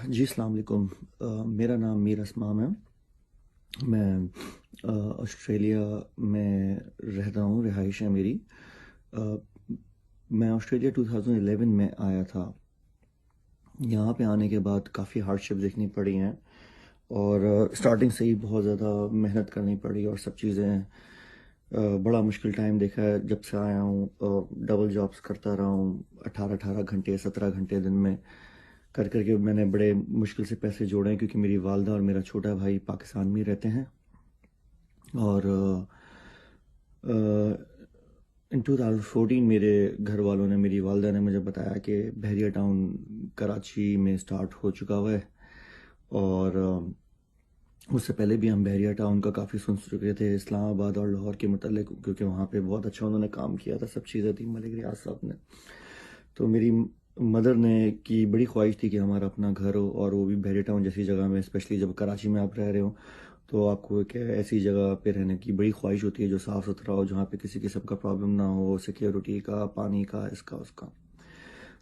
جی السلام علیکم۔ میرا نام میر اسمام ہے۔ میں آسٹریلیا میں رہتا ہوں، رہائش ہے میری۔ میں آسٹریلیا 2011 میں آیا تھا۔ یہاں پہ آنے کے بعد کافی ہارڈ شپ دیکھنی پڑی ہیں، اور اسٹارٹنگ سے ہی بہت زیادہ محنت کرنی پڑی اور سب چیزیں۔ بڑا مشکل ٹائم دیکھا ہے جب سے آیا ہوں۔ ڈبل جابس کرتا رہا ہوں، 18 گھنٹے 17 گھنٹے دن میں کر کے میں نے بڑے مشکل سے پیسے جوڑے ہیں، کیونکہ میری والدہ اور میرا چھوٹا بھائی پاکستان میں رہتے ہیں۔ اور ان 2014 میرے گھر والوں نے، میری والدہ نے مجھے بتایا کہ بحریہ ٹاؤن کراچی میں سٹارٹ ہو چکا ہوا ہے، اور اس سے پہلے بھی ہم بحریہ ٹاؤن کا کافی سن چکے تھے، اسلام آباد اور لاہور کے متعلق، کیونکہ وہاں پہ بہت اچھا انہوں نے کام کیا تھا، سب چیزیں تھیں ملک ریاض صاحب نے۔ تو میری مدر نے کی بڑی خواہش تھی کہ ہمارا اپنا گھر ہو، اور وہ بھی بحریہ ٹاؤن جیسی جگہ میں، اسپیشلی جب کراچی میں آپ رہ رہے ہو تو آپ کو ایک ایسی جگہ پہ رہنے کی بڑی خواہش ہوتی ہے جو صاف ستھرا ہو، جہاں پہ کسی قسم کا پرابلم نہ ہو، سیکیورٹی کا، پانی کا، اس کا اس کا۔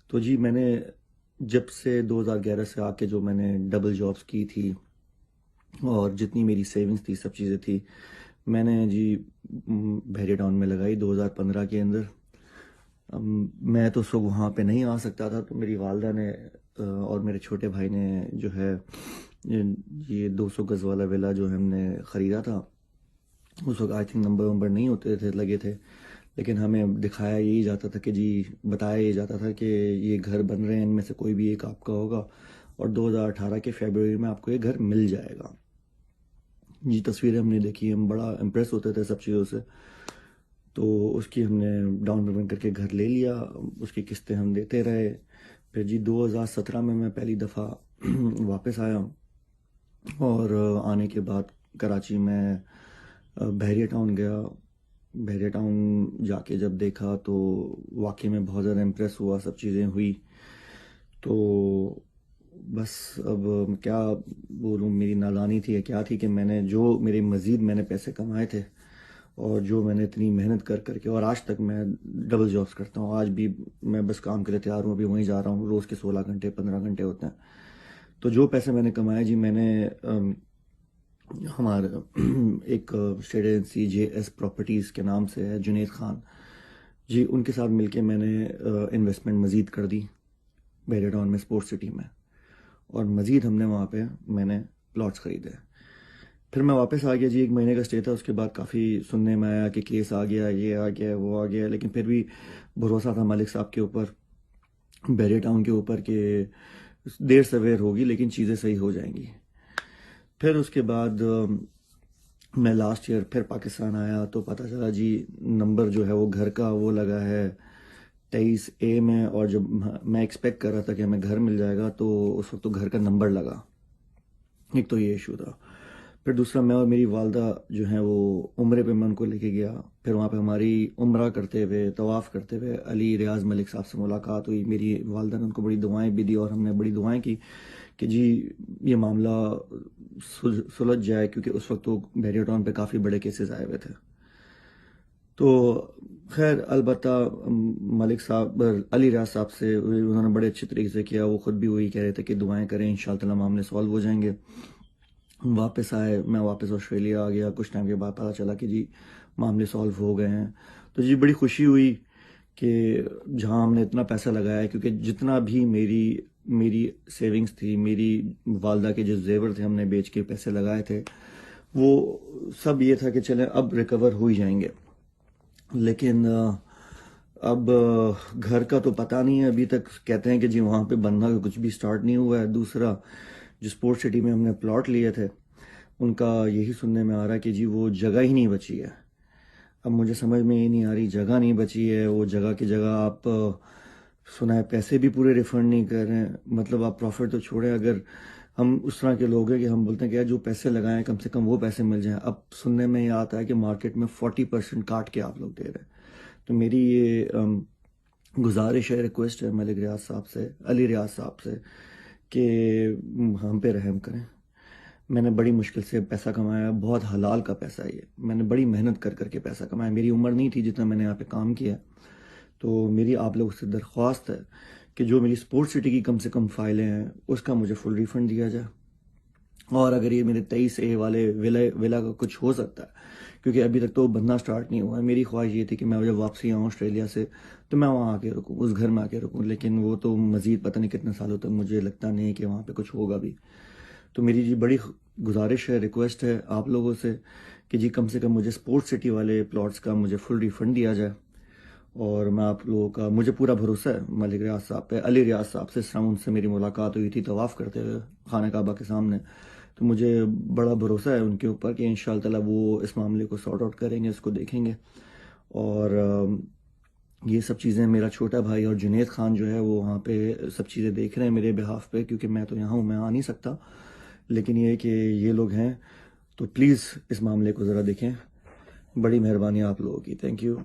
تو جی میں نے جب سے 2011 سے آ کے جو میں نے ڈبل جابس کی تھی اور جتنی میری سیونگز تھی، سب چیزیں تھی، میں نے جی بحریہ ٹاؤن میں لگائی 2015 کے اندر۔ میں تو صبح وہاں پہ نہیں آ سکتا تھا، تو میری والدہ نے اور میرے چھوٹے بھائی نے جو ہے یہ 200 گز والا ولا جو ہم نے خریدا تھا، اس وقت آئی تھنک نمبر نہیں ہوتے تھے، لگے تھے، لیکن ہمیں دکھایا یہی جاتا تھا کہ جی بتایا یہ جاتا تھا کہ یہ گھر بن رہے ہیں، ان میں سے کوئی بھی ایک آپ کا ہوگا، اور 2018 کے فیبروری میں آپ کو یہ گھر مل جائے گا۔ جی تصویریں ہم نے دیکھی، ہم بڑا امپریس ہوتے تھے سب چیزوں سے۔ تو اس کی ہم نے ڈاؤن پیمنٹ کر کے گھر لے لیا، اس کی قسطیں ہم دیتے رہے۔ پھر جی 2017 میں پہلی دفعہ واپس آیا، اور آنے کے بعد کراچی میں بحریہ ٹاؤن گیا۔ بحریہ ٹاؤن جا کے جب دیکھا تو واقعی میں بہت زیادہ امپریس ہوا، سب چیزیں ہوئی۔ تو بس اب کیا بولوں، میری نادانی تھی یا کیا تھی کہ میں نے جو میرے مزید میں نے پیسے کمائے تھے، اور جو میں نے اتنی محنت کر کے، اور آج تک میں ڈبل جابس کرتا ہوں، آج بھی میں بس کام کے لیے تیار ہوں، ابھی وہیں جا رہا ہوں، روز کے 16 گھنٹے 15 گھنٹے ہوتے ہیں۔ تو جو پیسے میں نے کمائے جی، میں نے ہمارے ایک اسٹیٹ ایجنسی JS پراپرٹیز کے نام سے ہے، جنید خان جی، ان کے ساتھ مل کے میں نے انویسٹمنٹ مزید کر دی بحریہ ٹاؤن میں، اسپورٹ سٹی میں، اور مزید ہم نے وہاں پہ میں نے پلاٹس خریدے۔ پھر میں واپس آ گیا جی، 1 مہینے کا اسٹے تھا، اس کے بعد کافی سننے میں آیا کہ کیس آ گیا، یہ آ گیا، وہ آ گیا، لیکن پھر بھی بھروسہ تھا مالک صاحب کے اوپر، بحریہ ٹاؤن کے اوپر، کہ دیر سویر ہوگی لیکن چیزیں صحیح ہو جائیں گی۔ پھر اس کے بعد میں لاسٹ ایئر پھر پاکستان آیا تو پتہ چلا جی نمبر جو ہے وہ گھر کا وہ لگا ہے 23A میں، اور جب میں ایکسپیکٹ کر رہا تھا کہ ہمیں گھر مل جائے گا تو اس وقت تو گھر کا نمبر لگا۔ ایک تو یہ ایشو تھا۔ پھر دوسرا، میں اور میری والدہ جو ہیں وہ عمرے پہ میں ان کو لے کے گیا، پھر وہاں پہ ہماری عمرہ کرتے ہوئے، طواف کرتے ہوئے علی ریاض ملک صاحب سے ملاقات ہوئی۔ میری والدہ نے ان کو بڑی دعائیں بھی دی، اور ہم نے بڑی دعائیں کی کہ جی یہ معاملہ سلجھ جائے، کیونکہ اس وقت تو بحریہ ٹاؤن پہ کافی بڑے کیسز آئے ہوئے تھے۔ تو خیر البتہ ملک صاحب علی ریاض صاحب سے انہوں نے بڑے اچھے طریقے سے کیا، وہ خود بھی وہی کہہ رہے تھے کہ دعائیں کریں، انشاءاللہ تعالیٰ معاملے سالو ہو جائیں گے۔ ہم واپس آئے، میں واپس آسٹریلیا آ گیا، کچھ ٹائم کے بعد پتہ چلا کہ جی معاملے سالو ہو گئے ہیں۔ تو جی بڑی خوشی ہوئی کہ جہاں ہم نے اتنا پیسہ لگایا ہے، کیونکہ جتنا بھی میری سیونگز تھی، میری والدہ کے جو زیور تھے ہم نے بیچ کے پیسے لگائے تھے، وہ سب یہ تھا کہ چلیں اب ریکور ہو ہی جائیں گے، لیکن اب گھر کا تو پتہ نہیں ہے ابھی تک۔ کہتے ہیں کہ جی وہاں پہ بننا کچھ بھی سٹارٹ نہیں ہوا ہے۔ دوسرا، جو اسپورٹ سٹی میں ہم نے پلاٹ لیے تھے، ان کا یہی سننے میں آ رہا ہے کہ جی وہ جگہ ہی نہیں بچی ہے۔ اب مجھے سمجھ میں یہ نہیں آ رہی، جگہ نہیں بچی ہے، وہ جگہ کی جگہ آپ سنا ہے پیسے بھی پورے ریفنڈ نہیں کر رہے ہیں۔ مطلب آپ پروفٹ تو چھوڑیں، اگر ہم اس طرح کے لوگ ہیں کہ ہم بولتے ہیں کہ یار جو پیسے لگائیں کم سے کم وہ پیسے مل جائیں، اب سننے میں یہ آتا ہے کہ مارکیٹ میں 40% کاٹ کے آپ لوگ دے رہے ہیں۔ تو میری یہ گزارش ہے، ریکویسٹ ہے ملک ریاض صاحب سے، علی ریاض صاحب سے، کہ ہم پہ رحم کریں۔ میں نے بڑی مشکل سے پیسہ کمایا، بہت حلال کا پیسہ ہے یہ، میں نے بڑی محنت کر کے پیسہ کمایا، میری عمر نہیں تھی جتنا میں نے یہاں پہ کام کیا۔ تو میری آپ لوگوں سے درخواست ہے کہ جو میری اسپورٹ سٹی کی کم سے کم فائلیں ہیں اس کا مجھے فل ریفنڈ دیا جائے، اور اگر یہ میرے 23A والے ولا کا کچھ ہو سکتا ہے، کیونکہ ابھی تک تو بننا سٹارٹ نہیں ہوا ہے۔ میری خواہش یہ تھی کہ میں جب واپسی آؤں آسٹریلیا سے تو میں وہاں آ کے رکوں، اس گھر میں آ کے رکوں، لیکن وہ تو مزید پتہ نہیں کتنے سالوں تک مجھے لگتا نہیں کہ وہاں پہ کچھ ہوگا بھی۔ تو میری جی بڑی گزارش ہے، ریکویسٹ ہے آپ لوگوں سے کہ جی کم سے کم مجھے اسپورٹ سٹی والے پلاٹس کا مجھے فل ریفنڈ دیا جائے، اور میں آپ لوگوں کا، مجھے پورا بھروسہ ہے ملک ریاض صاحب پہ، علی ریاض صاحب سے، ان سے میری ملاقات ہوئی تھی طواف کرتے ہوئے خانہ کعبہ کے سامنے، تو مجھے بڑا بھروسہ ہے ان کے اوپر کہ انشاءاللہ تعالی وہ اس معاملے کو سارٹ آؤٹ کریں گے، اس کو دیکھیں گے۔ اور یہ سب چیزیں میرا چھوٹا بھائی اور جنید خان جو ہے وہ وہاں پہ سب چیزیں دیکھ رہے ہیں میرے بہاف پہ، کیونکہ میں تو یہاں ہوں، میں آ نہیں سکتا، لیکن یہ کہ یہ لوگ ہیں، تو پلیز اس معاملے کو ذرا دیکھیں، بڑی مہربانی آپ لوگوں کی، تھینک یو۔